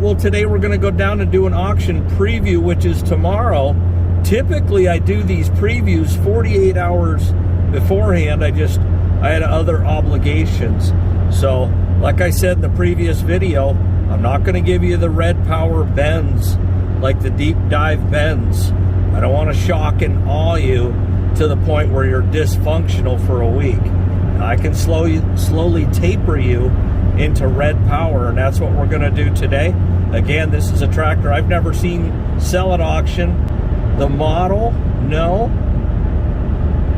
well, today we're going to go down and do an auction preview, which is tomorrow. Typically, I do these previews 48 hours beforehand. I had other obligations. So, like I said in the previous video, I'm not going to give you the red power bends, like the deep dive bends. I don't want to shock and awe you to the point where you're dysfunctional for a week. I can slowly taper you into red power, and that's what we're going to do today. Again, this is a tractor I've never seen sell at auction. The model, no.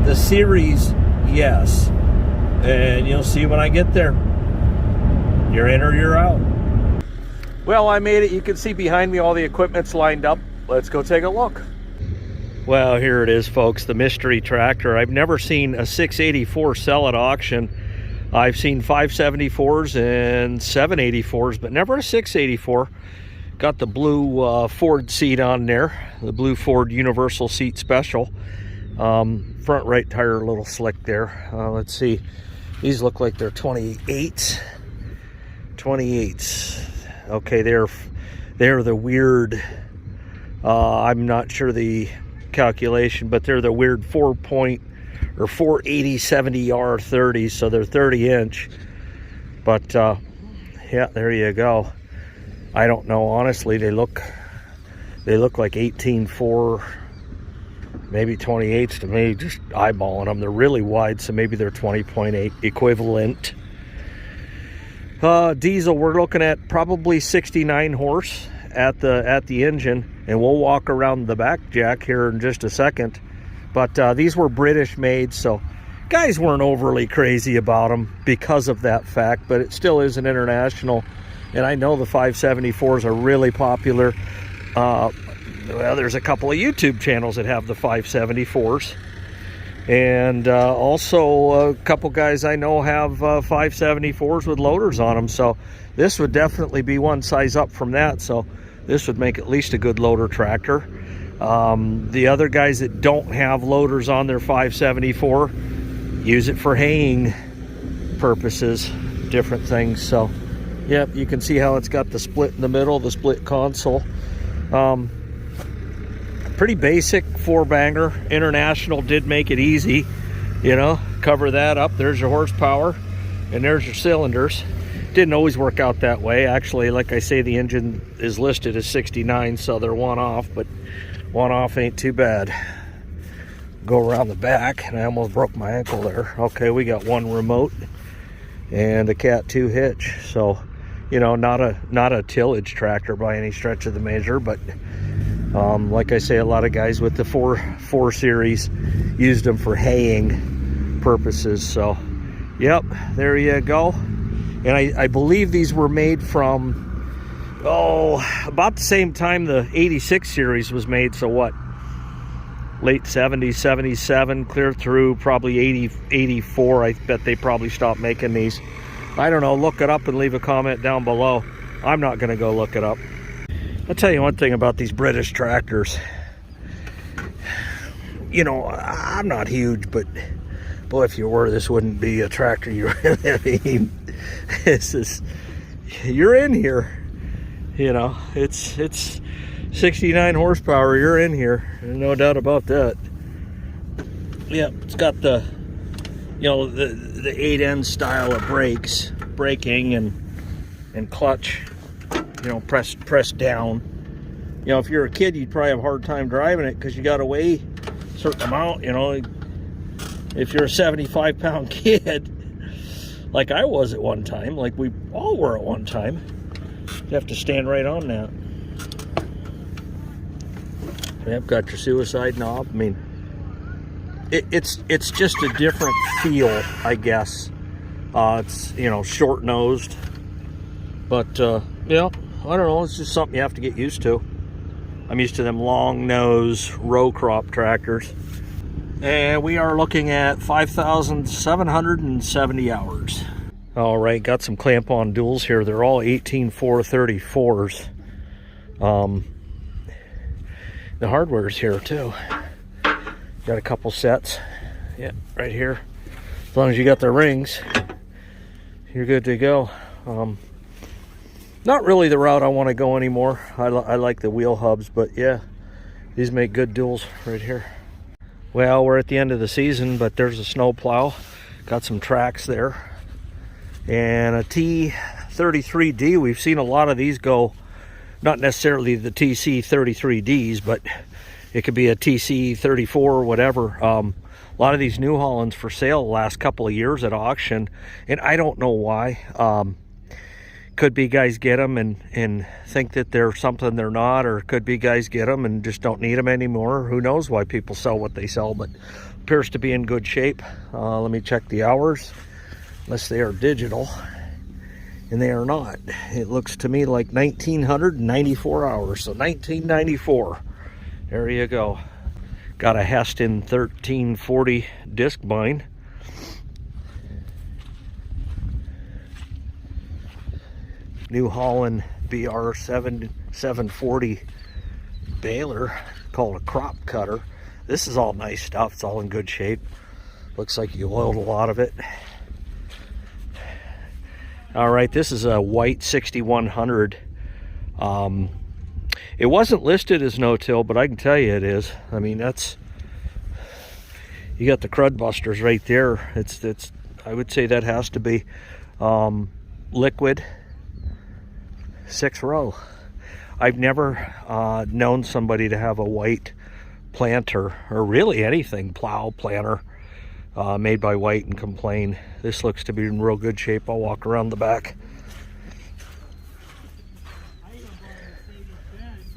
The series, yes. And you'll see when I get there. You're in or you're out. Well, I made it. You can see behind me all the equipment's lined up. Let's go take a look. Well, here it is, folks, the mystery tractor. I've never seen a 684 sell at auction. I've seen 574s and 784s, but never a 684. Got the blue Ford seat on there, the blue Ford Universal Seat Special. Front right tire a little slick there. Let's see, these look like they're 28s. 28s. Okay, they're the weird, I'm not sure the calculation, but they're the weird 480 70 R30s, so they're 30-inch. But yeah, there you go. I don't know, honestly. They look like 18.4, maybe 28s to me, just eyeballing them. They're really wide, so maybe they're 20.8 equivalent. Diesel, we're looking at probably 69 horse at the engine, and we'll walk around the back jack here in just a second. But these were British made, so guys weren't overly crazy about them because of that fact, but it still is an international. And I know the 574s are really popular. Well, there's a couple of YouTube channels that have the 574s. And also a couple guys I know have 574s with loaders on them. So this would definitely be one size up from that. So this would make at least a good loader tractor. The other guys that don't have loaders on their 574 use it for haying purposes, different things. So yep, you can see how it's got the split in the middle, the split console. Pretty basic 4-banger. International did make it easy, you know, cover that up. There's your horsepower and there's your cylinders. Didn't always work out that way. Actually, like I say, the engine is listed as 69, so they're one off, but one off ain't too bad. Go around the back, and I almost broke my ankle there. Okay, we got one remote and a Cat 2 hitch. So, you know, not a tillage tractor by any stretch of the measure, but like I say, a lot of guys with the 4 series used them for haying purposes. So, yep, there you go. And I believe these were made from, about the same time the 86 series was made. So what, late 70s, 77, clear through probably 80, 84. I bet they probably stopped making these. I don't know, look it up and leave a comment down below. I'm not going to go look it up. I'll tell you one thing about these British tractors. You know, I'm not huge, but boy, if you were, this wouldn't be a tractor you really mean. This is, you're in here. You know, it's 69 horsepower. You're in here. There's no doubt about that. Yeah, it's got the, you know, the 8N style of braking and clutch. You know, press down. You know, if you're a kid, you'd probably have a hard time driving it because you got to weigh a certain amount. You know, if you're a 75-pound kid, like I was at one time, like we all were at one time, you have to stand right on that. Yep, got your suicide knob. I mean, it's just a different feel, I guess. It's, you know, short-nosed, but yeah, I don't know, it's just something you have to get used to. I'm used to them long-nose row crop tractors. And we are looking at 5,770 hours. All right, got some clamp-on duals here. They're all 18.434s. The hardware's here too. Got a couple sets. Yeah, right here. As long as you got the rings, you're good to go. Not really the route I want to go anymore. I like the wheel hubs, but yeah, these make good duals right here. Well, we're at the end of the season, but there's a snow plow. Got some tracks there. And a T33D. We've seen a lot of these go, not necessarily the TC33Ds, but it could be a TC34 or whatever. A lot of these New Hollands for sale the last couple of years at auction, and I don't know why. Could be guys get them and think that they're something they're not, or could be guys get them and just don't need them anymore. Who knows why people sell what they sell, but appears to be in good shape. Let me check the hours, unless they are digital, and they are not. It looks to me like 1994 hours, so 1994. There you go. Got a Heston 1340 disc bind. New Holland BR 740 baler called a crop cutter. This is all nice stuff. It's all in good shape. Looks like you oiled a lot of it. All right, this is a white 6100. It wasn't listed as no-till, but I can tell you it is. I mean, that's, you got the crud busters right there. It's I would say that has to be liquid 6-row. I've never known somebody to have a white planter, or really anything, plow, planter, made by White and complain. This looks to be in real good shape. I'll walk around the back.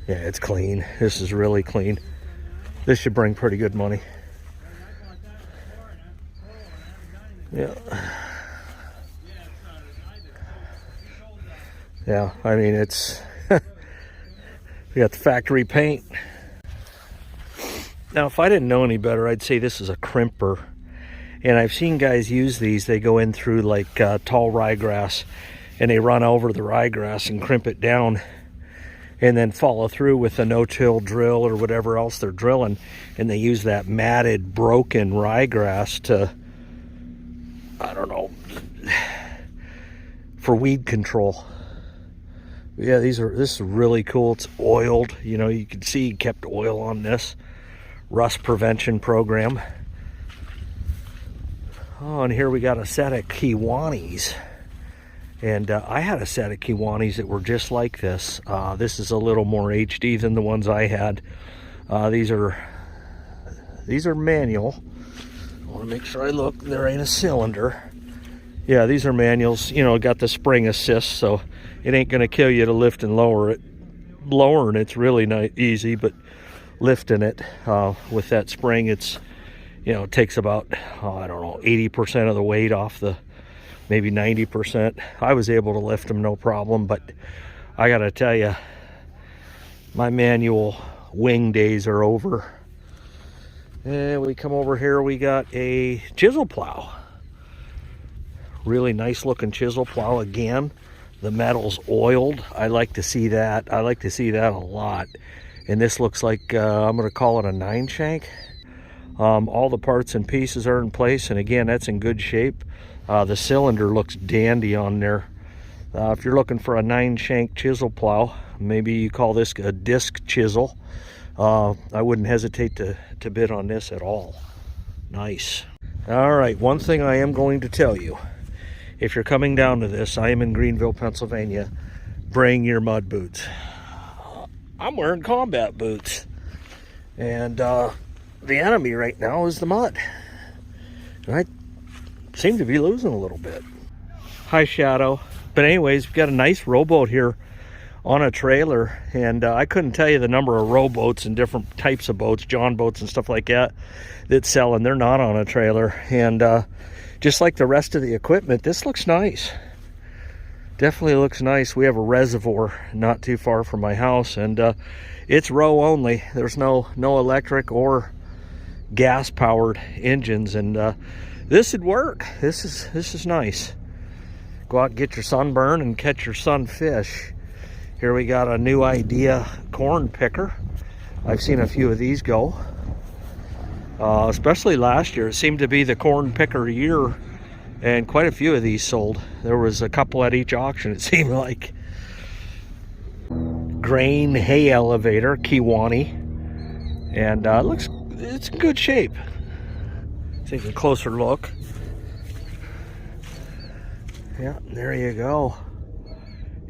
Yeah, it's clean. This is really clean. This should bring pretty good money. Yeah. Yeah, I mean, it's, we got the factory paint. Now, if I didn't know any better, I'd say this is a crimper. And I've seen guys use these. They go in through like tall ryegrass, and they run over the ryegrass and crimp it down, and then follow through with a no-till drill or whatever else they're drilling. And they use that matted, broken ryegrass to, I don't know, for weed control. Yeah, this is really cool. It's oiled. You know, you can see he kept oil on this. Rust prevention program. Oh, and here we got a set of Kiwanis. And I had a set of Kiwanis that were just like this. This is a little more HD than the ones I had. These are manual. I want to make sure I look. There ain't a cylinder. Yeah, these are manuals. You know, got the spring assist, so it ain't going to kill you to lift and lower it. Lowering it's really easy, but lifting it with that spring, it's, you know, it takes about, I don't know, 80% of the weight off the, maybe 90%. I was able to lift them no problem, but I got to tell you, my manual wing days are over. And we come over here, we got a chisel plow. Really nice looking chisel plow again. The metal's oiled. I like to see that. I like to see that a lot. And this looks like, I'm going to call it a 9-shank. All the parts and pieces are in place, and again, that's in good shape. The cylinder looks dandy on there. If you're looking for a 9-shank chisel plow, maybe you call this a disc chisel, I wouldn't hesitate to bid on this at all. Nice. All right, one thing I am going to tell you. If you're coming down to this, I am in Greenville, Pennsylvania, bring your mud boots. I'm wearing combat boots. And the enemy right now is the mud. And I seem to be losing a little bit. Hi, Shadow. But anyways, we've got a nice rowboat here on a trailer. And I couldn't tell you the number of rowboats and different types of boats, John boats and stuff like that, that sell, and they're not on a trailer. And just like the rest of the equipment, this looks nice. Definitely looks nice. We have a reservoir not too far from my house, and it's row only. There's no electric or gas powered engines, and this would work. This is nice. Go out and get your sunburn and catch your sunfish. Here we got a new idea corn picker. I've seen a few of these go. Especially last year, it seemed to be the corn picker year, and quite a few of these sold. There was a couple at each auction, it seemed like. grain hay elevator, Kiwani, and it's in good shape. Take a closer look. Yeah, there you go.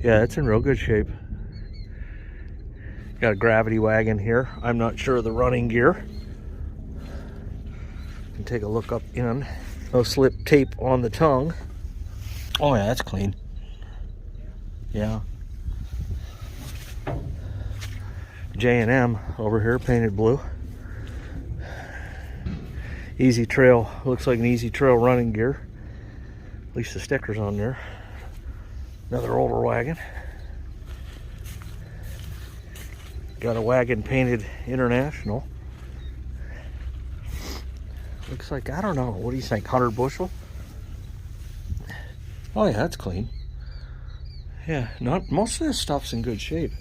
Yeah, it's in real good shape. Got a gravity wagon here. I'm not sure of the running gear. You can take a look up in. No slip tape on the tongue. Oh yeah, that's clean. Yeah. J&M over here, painted blue. Easy Trail, looks like an Easy Trail running gear. At least the sticker's on there. Another older wagon. Got a wagon painted International. Looks like, I don't know, what do you think, 100 bushel? Oh yeah, that's clean. Yeah, most of this stuff's in good shape.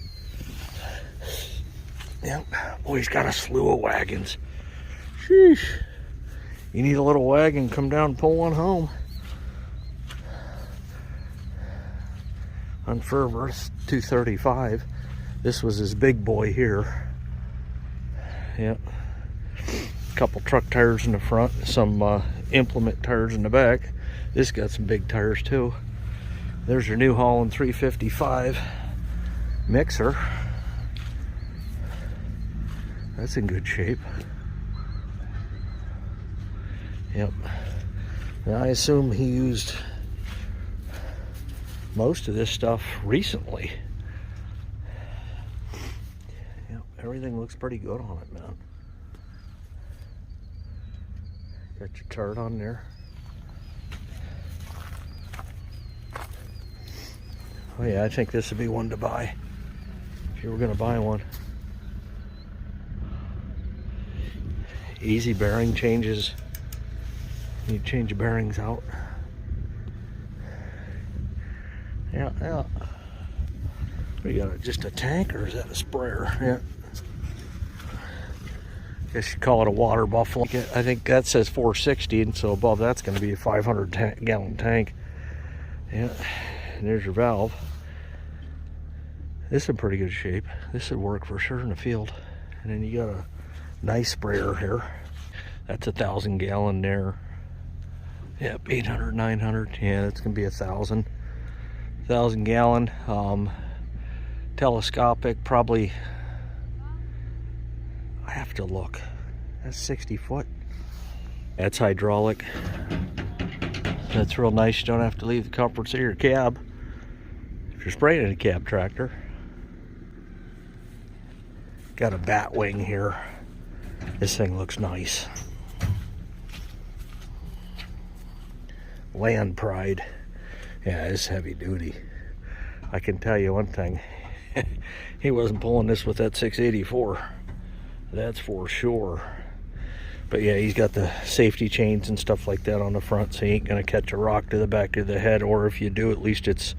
Yep, boy, he's got a slew of wagons. Sheesh. You need a little wagon, come down and pull one home. On Fervor, 235. This was his big boy here. Yep. Couple truck tires in the front, some implement tires in the back. This got some big tires too. There's your New Holland 355 mixer. That's in good shape. Yep. Now I assume he used most of this stuff recently. Yep, everything looks pretty good on it, man. Got your chart on there. Oh yeah, I think this would be one to buy if you were going to buy one. Easy bearing changes. You change your bearings out. Yeah. We got just a tank, or is that a sprayer? Yeah. Guess you call it a water buffalo. I think that says 460, and so above that's going to be a 500-gallon tank. Yeah, and there's your valve. This is in pretty good shape. This would work for sure in the field. And then you got a nice sprayer here. That's 1,000 gallon there. Yep, 800, 900. Yeah, that's going to be 1,000. 1,000 gallon. Telescopic, probably. I have to look. That's 60 foot. That's hydraulic. That's real nice. You don't have to leave the comforts of your cab if you're spraying in a cab tractor. Got a bat wing here. This thing looks nice. Land Pride. Yeah, it's heavy duty. I can tell you one thing. He wasn't pulling this with that 684. That's for sure. But yeah, he's got the safety chains and stuff like that on the front, so he ain't gonna catch a rock to the back of the head, or if you do, at least it's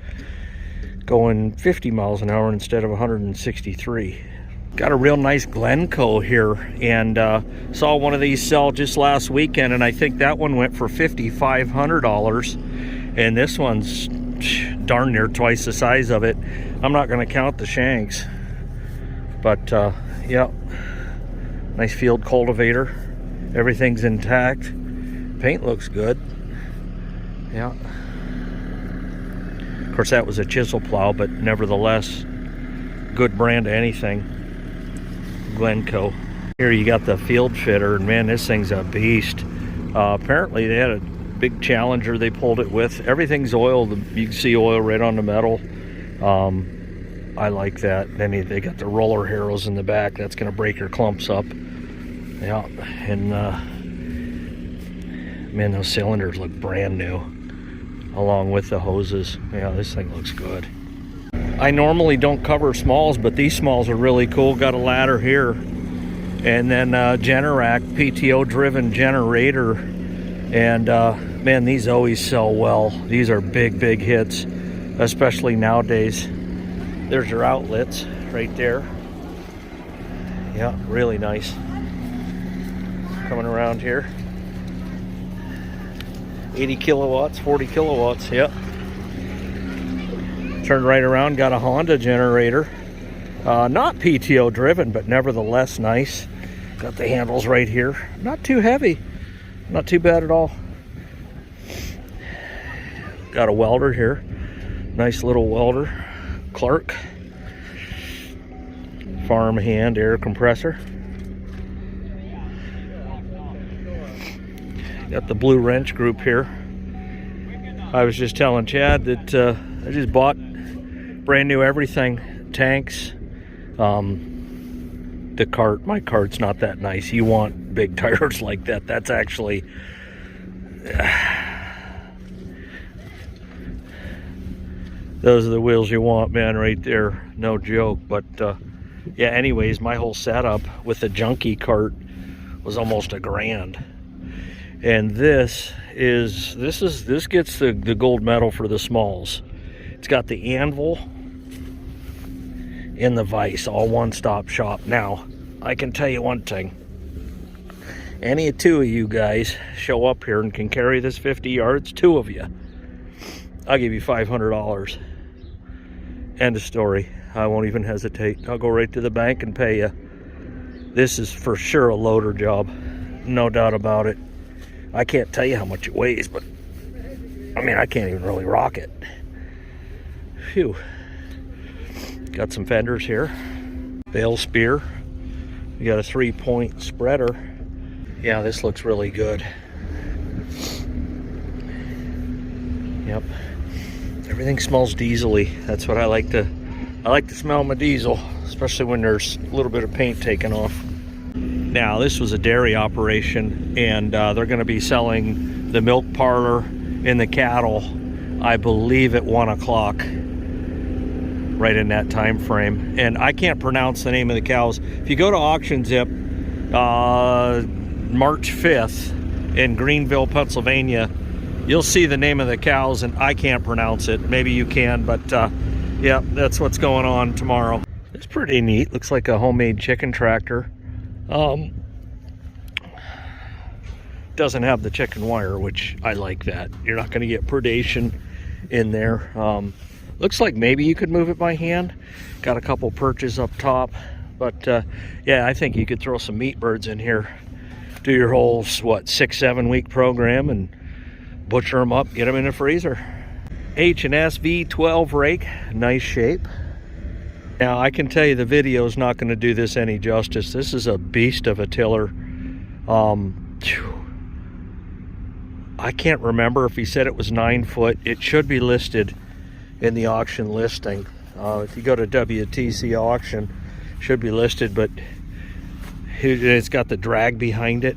going 50 miles an hour instead of 163. Got a real nice Glencoe here, and saw one of these sell just last weekend, and I think that one went for $5,500, and this one's darn near twice the size of it. I'm not going to count the shanks, but yeah, nice field cultivator. Everything's intact. Paint looks good. Yeah. Of course, that was a chisel plow, but nevertheless, good brand of anything. Glencoe. Here you got the field fitter, and man, this thing's a beast. Apparently they had a big Challenger they pulled it with. Everything's oiled. You can see oil right on the metal. I like that. Then they got the roller harrows in the back. That's going to break your clumps up. Yeah, and man, those cylinders look brand new along with the hoses. Yeah, this thing looks good. I normally don't cover smalls, but these smalls are really cool. Got a ladder here, and then Generac PTO driven generator, and man, these always sell well. These are big hits, especially nowadays. There's your outlets right there. Yeah, really nice. Coming around here, 80 kilowatts, 40 kilowatts. Yep. Turned right around, got a Honda generator. Not PTO driven, but nevertheless nice. Got the handles right here. Not too heavy. Not too bad at all. Got a welder here. Nice little welder. Clark. Farm hand air compressor. Got the blue wrench group here. I was just telling Chad that I just bought brand new everything. Tanks. The cart, my cart's not that nice. You want big tires like that. That's actually those are the wheels you want, man, right there. No joke. But yeah, anyways, my whole setup with the junkie cart was almost $1,000. And this gets the gold medal for the smalls. It's got the anvil and the vise, all one-stop shop. Now, I can tell you one thing. Any two of you guys show up here and can carry this 50 yards, 2 of you, I'll give you $500. End of story. I won't even hesitate. I'll go right to the bank and pay you. This is for sure a loader job. No doubt about it. I can't tell you how much it weighs, but I mean, I can't even really rock it. Phew. Got some fenders here. Bale spear. We got a 3-point spreader. Yeah, this looks really good. Yep. Everything smells diesel-y. That's what I like to smell my diesel, especially when there's a little bit of paint taken off. Now, this was a dairy operation, and they're going to be selling the milk parlor and the cattle, I believe, at 1 o'clock, right in that time frame. And I can't pronounce the name of the cows. If you go to Auction Zip, March 5th in Greenville, Pennsylvania, you'll see the name of the cows, and I can't pronounce it. Maybe you can, but yeah, that's what's going on tomorrow. It's pretty neat. Looks like a homemade chicken tractor. Doesn't have the chicken wire, which I like that. You're not going to get predation in there. Looks like maybe you could move it by hand. Got a couple perches up top, but yeah, I think you could throw some meat birds in here. Do your whole, what, 6-7 week program and butcher them up, get them in the freezer. H&S V12 rake, nice shape. Now, I can tell you the video is not going to do this any justice. This is a beast of a tiller. I can't remember if he said it was 9 foot. It should be listed in the auction listing. If you go to WTC auction, it should be listed, but it's got the drag behind it.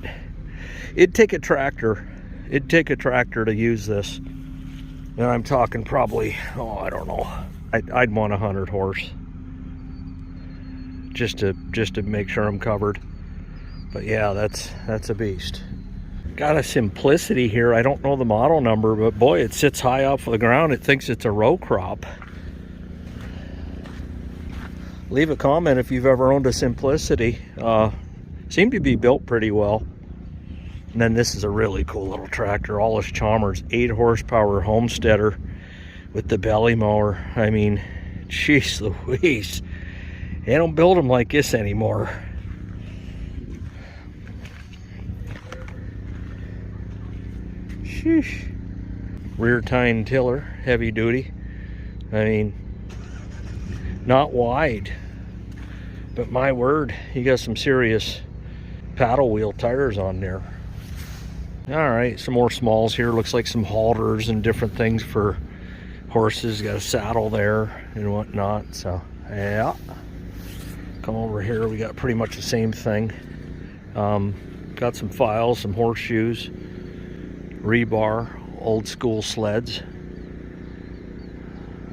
It'd take a tractor. It'd take a tractor to use this. And I'm talking probably, oh, I don't know. I'd want 100 horse. Just to make sure I'm covered. But yeah, that's a beast. Got a Simplicity here. I don't know the model number, but boy, it sits high off of the ground. It thinks it's a row crop. Leave a comment if you've ever owned a Simplicity. Seem to be built pretty well. And then this is a really cool little tractor, Allis Chalmers, 8 horsepower homesteader with the belly mower. I mean, jeez Louise. They don't build them like this anymore. Sheesh. Rear tine tiller, heavy duty. I mean, not wide, but my word, you got some serious paddle wheel tires on there. All right, some more smalls here. Looks like some halters and different things for horses. Got a saddle there and whatnot. So yeah, come over here. We got pretty much the same thing. Got some files, some horseshoes, rebar, old school sleds.